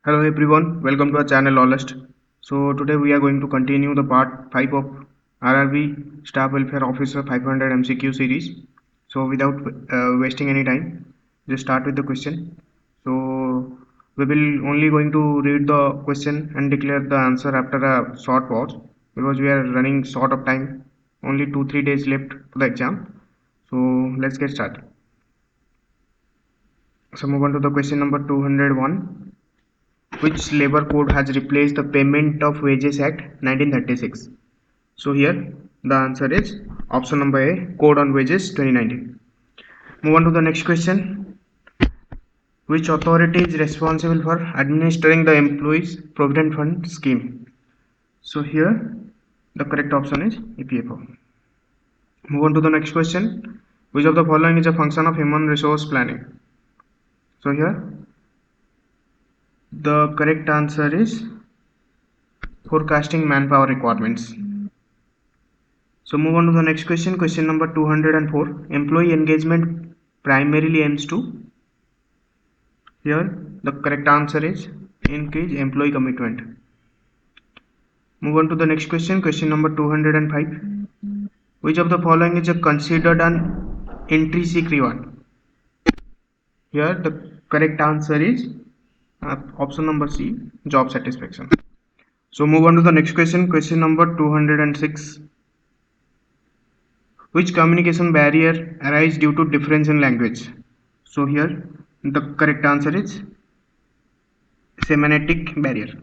Hello everyone, welcome to our channel LawLust. So today we are going to continue the part 5 of RRB Staff Welfare Officer 500 MCQ series. So without wasting any time, just start with the question. So we will only going to read the question and declare the answer after a short pause because we are running short of time. Only 2-3 days left for the exam. So let's get started. So move on to the question number 201. Which labor code has replaced the Payment of Wages Act 1936? So here the answer is option number A, Code on Wages 2019. Move on to the next question. Which authority is responsible for administering the Employees Provident Fund scheme? So here the correct option is EPFO. Move on to the next question. Which of the following is a function of human resource planning? So here the correct answer is forecasting manpower requirements. So move on to the next question. Question number 204. Employee engagement primarily aims to. Here the correct answer is increase employee commitment. Move on to the next question. Question number 205. Which of the following is considered an intrinsic reward? Here the correct answer is option number C, job satisfaction. So move on to the next question. Question number 206. Which communication barrier arises due to difference in language? So here the correct answer is semantic barrier.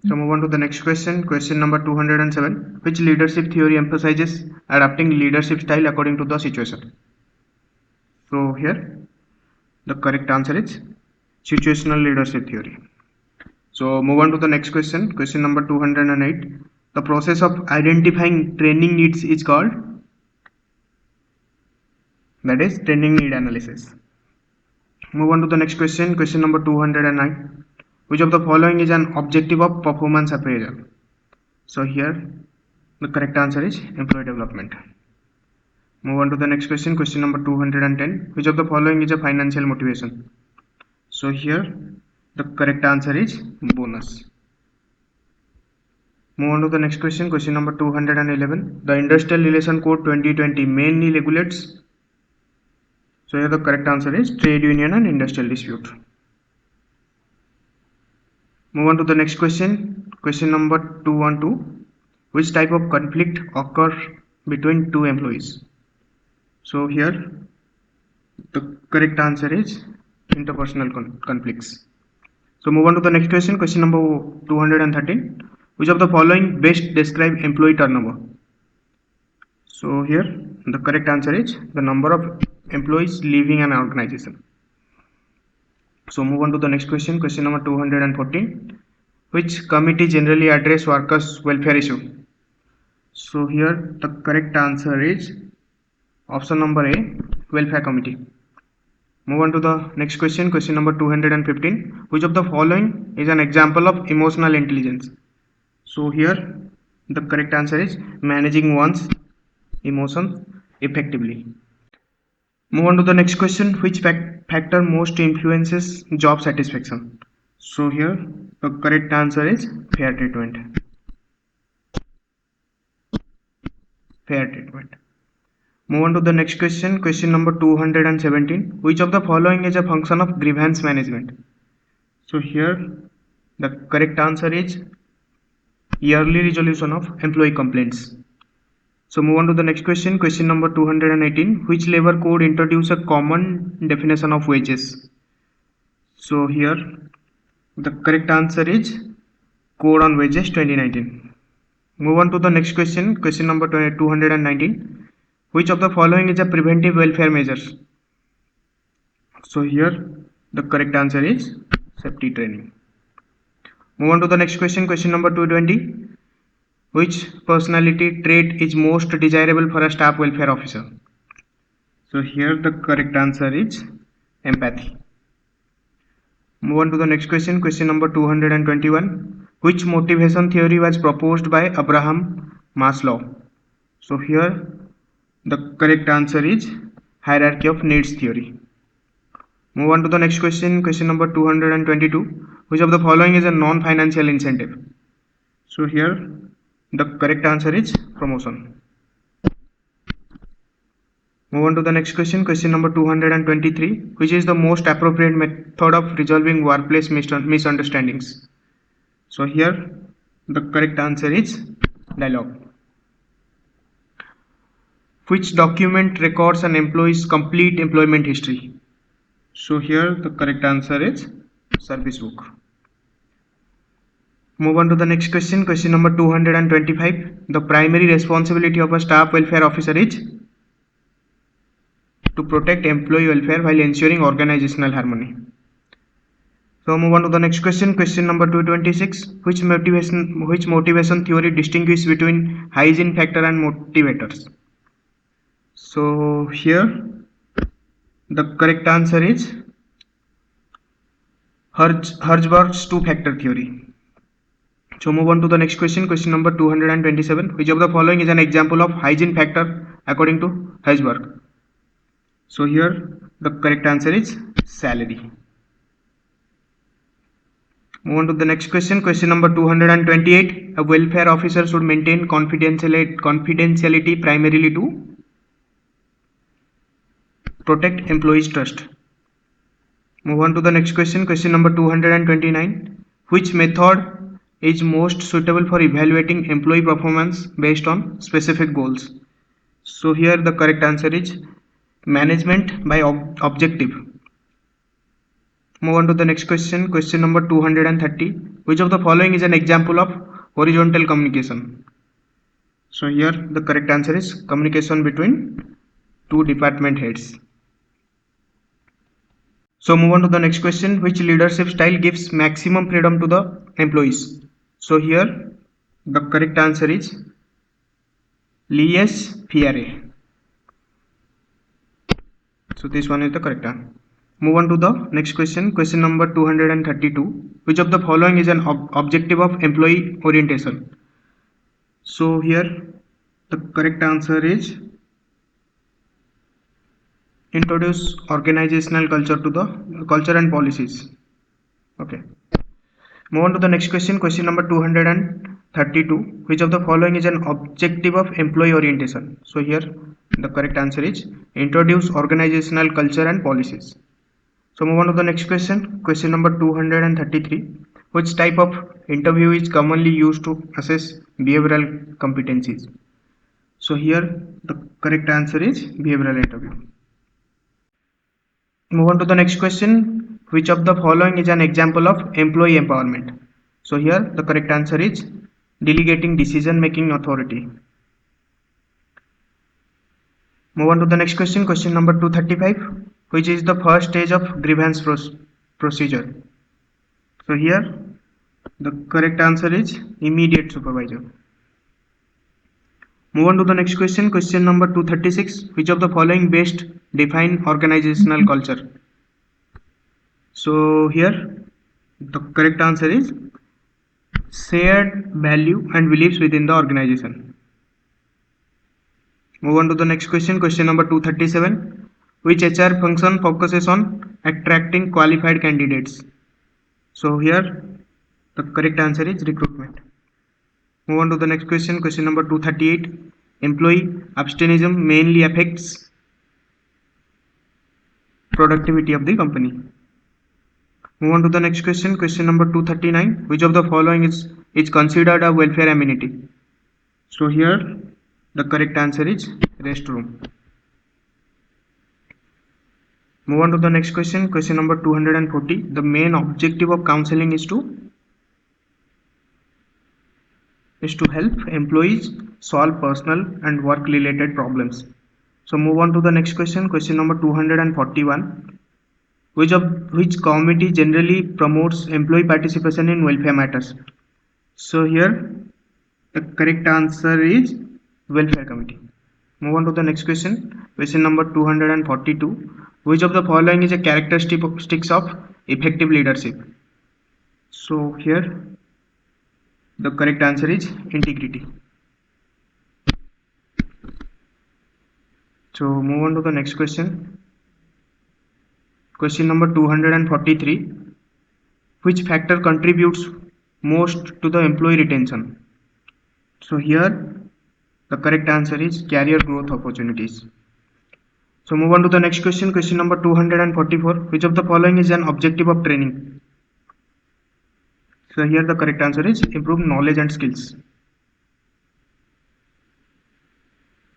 So move on to the next question. Question number 207. Which leadership theory emphasizes adapting leadership style according to the situation? So here the correct answer is situational leadership theory. So move on to the next question. Question number 208. The process of identifying training needs is called, that is training need analysis. Move on to the next question. Question number 209. Which of the following is an objective of performance appraisal? So here the correct answer is employee development. Move on to the next question. Question number 210. Which of the following is a financial motivation? So here the correct answer is bonus. Move on to the next question. Question number 211. The Industrial Relation Code 2020 mainly regulates. So here the correct answer is trade union and industrial dispute. Move on to the next question. Question number 212. Which type of conflict occurs between two employees? So here the correct answer is interpersonal conflicts. So move on to the next question. Question number 213. Which of the following best describe employee turnover? So here the correct answer is the number of employees leaving an organization. So move on to the next question. Question number 214. Which committee generally address workers' welfare issue? So here the correct answer is option number A, welfare committee. Move on to the next question. Question number 215. Which of the following is an example of emotional intelligence? So here the correct answer is managing one's emotions effectively. Move on to the next question. Which factor most influences job satisfaction? So here the correct answer is fair treatment. Fair treatment. Move on to the next question. Question number 217. Which of the following is a function of grievance management? So here the correct answer is yearly resolution of employee complaints. So move on to the next question. Question number 218. Which labor code introduces a common definition of wages? So here the correct answer is Code on Wages 2019. Move on to the next question. Question number 219. Which of the following is a preventive welfare measures? So here the correct answer is safety training. Move on to the next question. Question number 220. Which personality trait is most desirable for a staff welfare officer? So here the correct answer is empathy. Move on to the next question. Question number 221. Which motivation theory was proposed by Abraham Maslow? So here the correct answer is hierarchy of needs theory. Move on to the next question. Question number 222. Which of the following is a non-financial incentive? So here the correct answer is promotion. Move on to the next question. Question number 223. Which is the most appropriate method of resolving workplace misunderstandings? So here the correct answer is dialogue. Which document records an employee's complete employment history? So here the correct answer is service book. Move on to the next question. Question number 225. The primary responsibility of a staff welfare officer is to protect employee welfare while ensuring organizational harmony. So move on to the next question. Question number 226. Which motivation theory distinguishes between hygiene factor and motivators? So here the correct answer is Herzberg's two-factor theory. So move on to the next question. Question number 227. Which of the following is an example of hygiene factor according to Herzberg? So here the correct answer is salary. Move on to the next question. Question number 228. A welfare officer should maintain confidentiality primarily to protect employees' trust. Move on to the next question. Question number 229. Which method is most suitable for evaluating employee performance based on specific goals? So here the correct answer is management by objective. Move on to the next question. Question number 230. Which of the following is an example of horizontal communication? So here the correct answer is communication between two department heads. So move on to the next question. Which leadership style gives maximum freedom to the employees? So here the correct answer is laissez-faire. So this one is the correct answer. Move on to the next question. Question number 232. Which of the following is an objective of employee orientation? So here the correct answer is introduce organizational culture to the culture and policies. Okay. Move on to the next question. Question number 232. Which of the following is an objective of employee orientation? So here the correct answer is introduce organizational culture and policies. So move on to the next question. Question number 233. Which type of interview is commonly used to assess behavioral competencies? So here the correct answer is behavioral interview. Move on to the next question. Which of the following is an example of employee empowerment? So here the correct answer is delegating decision making authority. Move on to the next question. Question number 235. Which is the first stage of grievance procedure? So here the correct answer is immediate supervisor. Move on to the next question. Question number 236. Which of the following best define organizational culture? So here the correct answer is shared value and beliefs within the organization. Move on to the next question. Question number 237. Which HR function focuses on attracting qualified candidates? So here the correct answer is recruitment. Move on to the next question. Question number 238. Employee absenteeism mainly affects productivity of the company. Move on to the next question. Question number 239. Which of the following is considered a welfare amenity? So here the correct answer is restroom. Move on to the next question. Question number 240. The main objective of counseling is to help employees solve personal and work related problems. So move on to the next question. Question number 241. Which committee generally promotes employee participation in welfare matters? So here the correct answer is welfare committee. Move on to the next question. Question number 242. Which of the following is a characteristics of effective leadership? So here the correct answer is integrity. So move on to the next question. Question number 243. which factor contributes most to the employee retention? So here the correct answer is career growth opportunities. So move on to the next question, question number 244. Which of the following is an objective of training? So here the correct answer is improve knowledge and skills.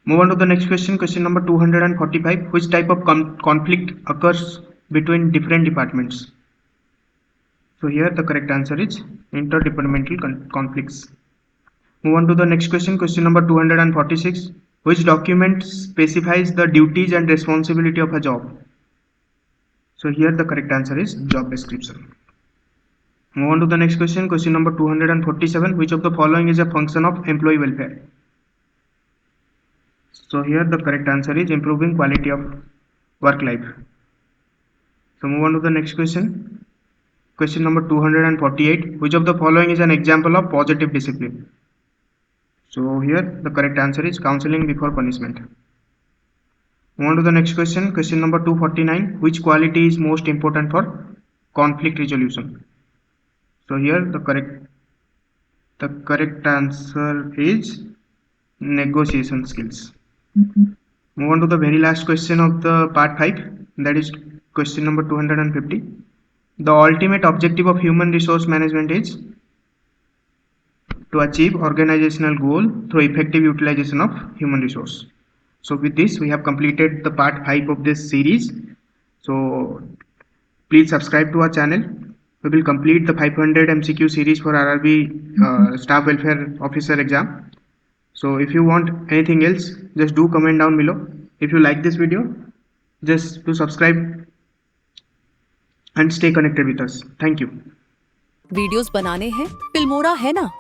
Move on to the next question, question number 245. Which type of conflict occurs between different departments? So here the correct answer is interdepartmental conflicts. Move on to the next question, question number 246. Which document specifies the duties and responsibility of a job? So here the correct answer is job description. Move on to the next question, question number 247. Which of the following is a function of employee welfare? So here the correct answer is improving quality of work life. So move on to the next question, question number 248. Which of the following is an example of positive discipline? So here the correct answer is counseling before punishment. Move on to the next question, question number 249. Which quality is most important for conflict resolution? So here the correct answer is negotiation skills. Move on to the very last question of the part 5, that is question number 250. The ultimate objective of human resource management is to achieve organizational goal through effective utilization of human resource. So with this we have completed the part 5 of this series. So please subscribe to our channel. We will complete the 500 MCQ series for RRB Staff Welfare Officer exam. So if you want anything else, just do comment down below. If you like this video, just to subscribe and stay connected with us. Thank you. Videos बनाने हैं, Filmora है ना।